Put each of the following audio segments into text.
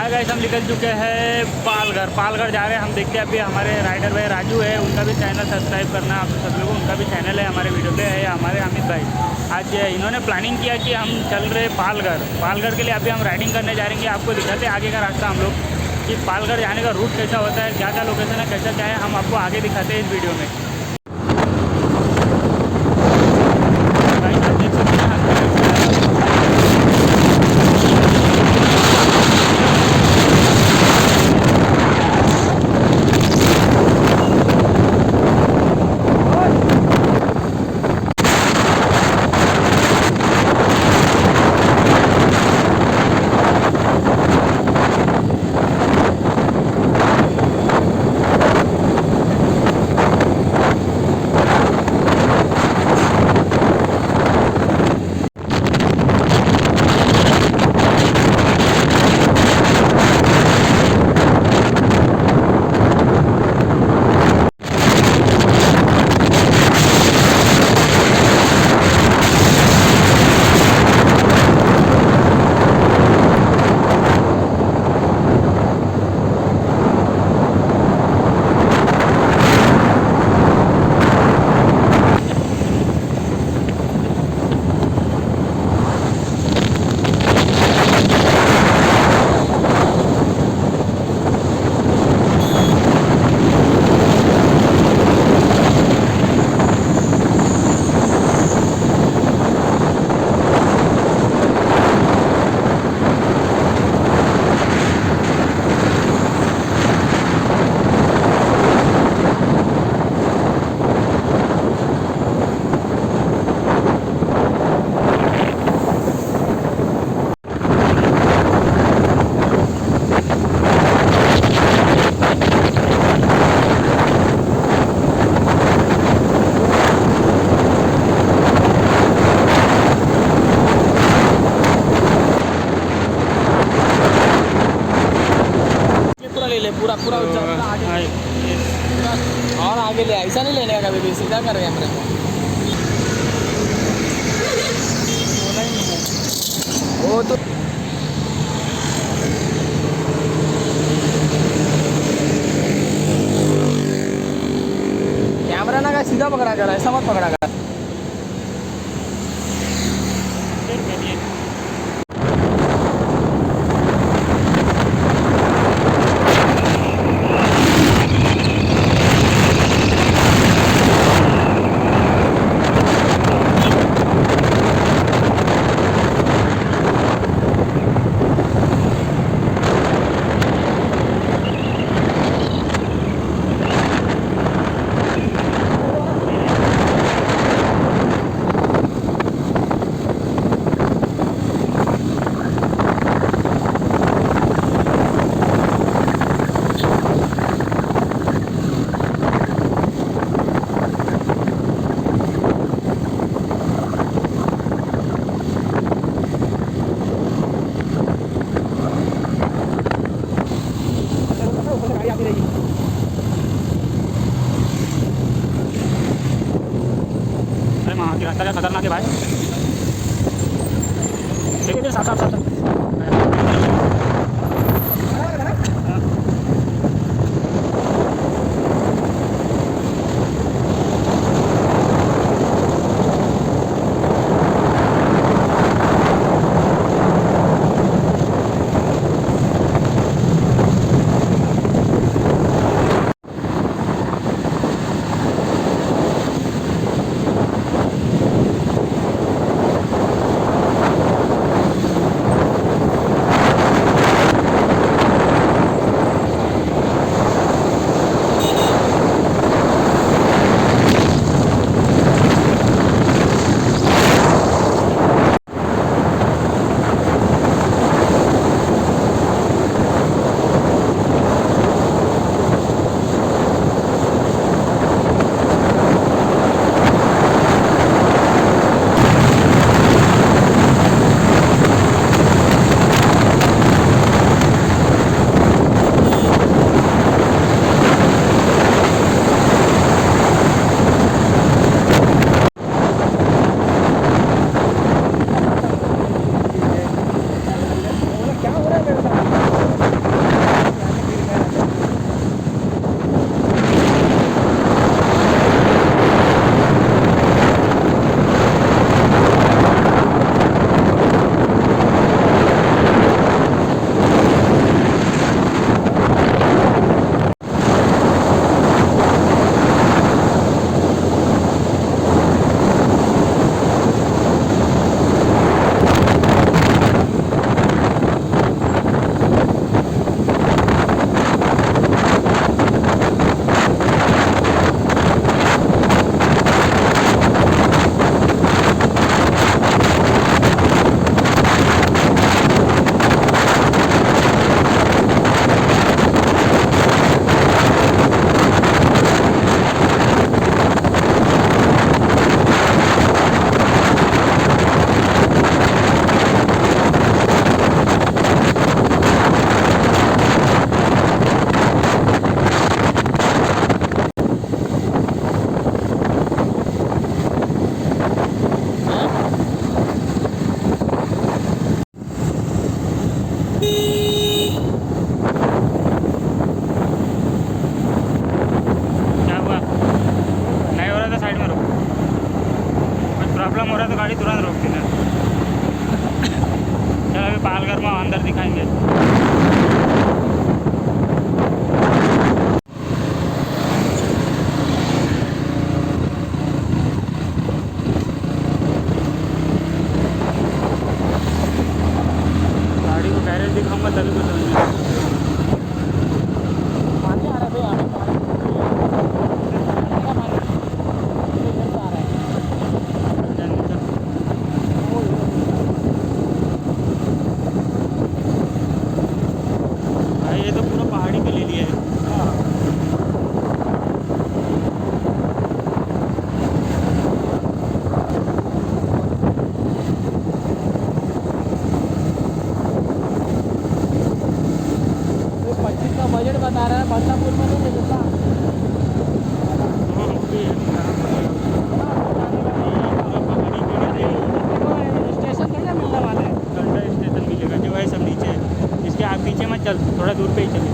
Hi guys, हम निकल चुके हैं पालघर जा रहे हैं। हम देखते हैं अभी हमारे राइडर भाई राजू है, उनका भी चैनल सब्सक्राइब करना आप सब लोगों को। उनका भी चैनल है हमारे वीडियो पे है। हमारे अमित भाई आज इन्होंने प्लानिंग किया कि हम चल रहे पालघर के लिए। अभी हम राइडिंग करने जा रहे हैं। आपको दिखाते हैं आगे का रास्ता हम लोग कि पालघर जाने का रूट कैसा होता है, क्या क्या लोकेशन है, कैसा क्या है, हम आपको आगे दिखाते हैं इस वीडियो में। पूरा आगे और आगे ले, ऐसा नहीं लेने का कभी भी, सीधा कर कैमरे को। वो तो कैमरा ना का सीधा पकड़ा कर, ऐसा मत पकड़ा कर। रास्ता क्या खतरनाक है भाई। देखिए साफ साफ साफ पानी आ रहा है भाई, यहाँ पे पानी का पानी इधर से आ रहा है। भाई ये तो पूरा पहाड़ी पे ले लिया है। बजट बता रहा है, बदलापुर में नहीं ले सकता। स्टेशन थोड़ी ना मिलने वाला है, ठंडा स्टेशन मिलेगा जो है सब नीचे है। इसके आप पीछे मत चल, थोड़ा दूर पे ही चले।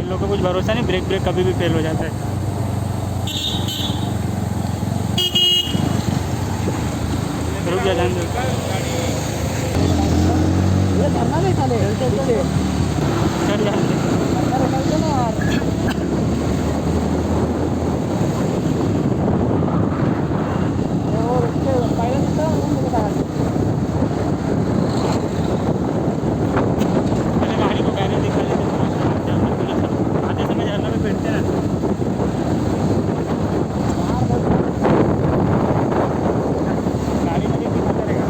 इन लोगों को कुछ भरोसा नहीं, ब्रेक कभी भी फेल हो जाता है। रुक जा, जान दो। ये धरना नहीं चले चल जान दे। ना यार। और उसके पहले दिखता है वो मुझे बताया। मैंने गाड़ी को बैनर दिखा लेते आधे समय झरना में बैठते हैं। गाड़ी में दिखा करेगा।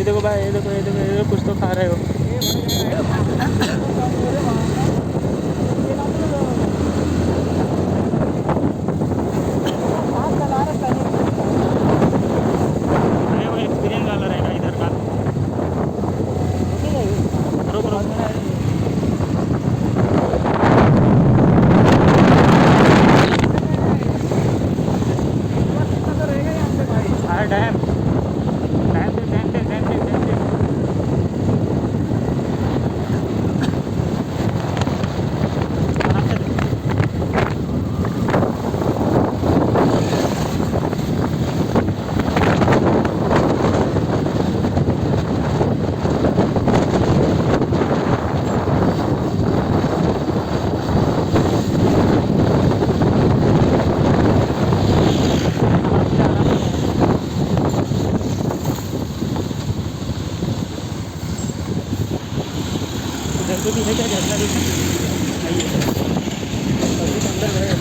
देखो भाई, ये देखो कुछ तो खा रहे हो। अरे वो एक्सपीरियंस वाला रहेगा इधर का। रुक रुक डैम भी है क्या झरना भी अंदर है।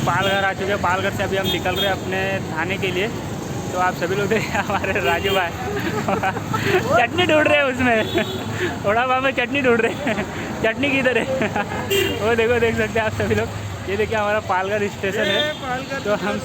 पालघर आ चुके हैं। पालघर से अभी हम निकल रहे हैं अपने थाने के लिए। तो आप सभी लोग देखिए हमारे राजू भाई चटनी ढूंढ रहे हैं, उसमें थोड़ा वहाँ में चटनी ढूंढ रहे हैं। चटनी किधर है वो देखो, देख सकते हैं आप सभी लोग। ये देखिए हमारा पालघर स्टेशन है। तो हम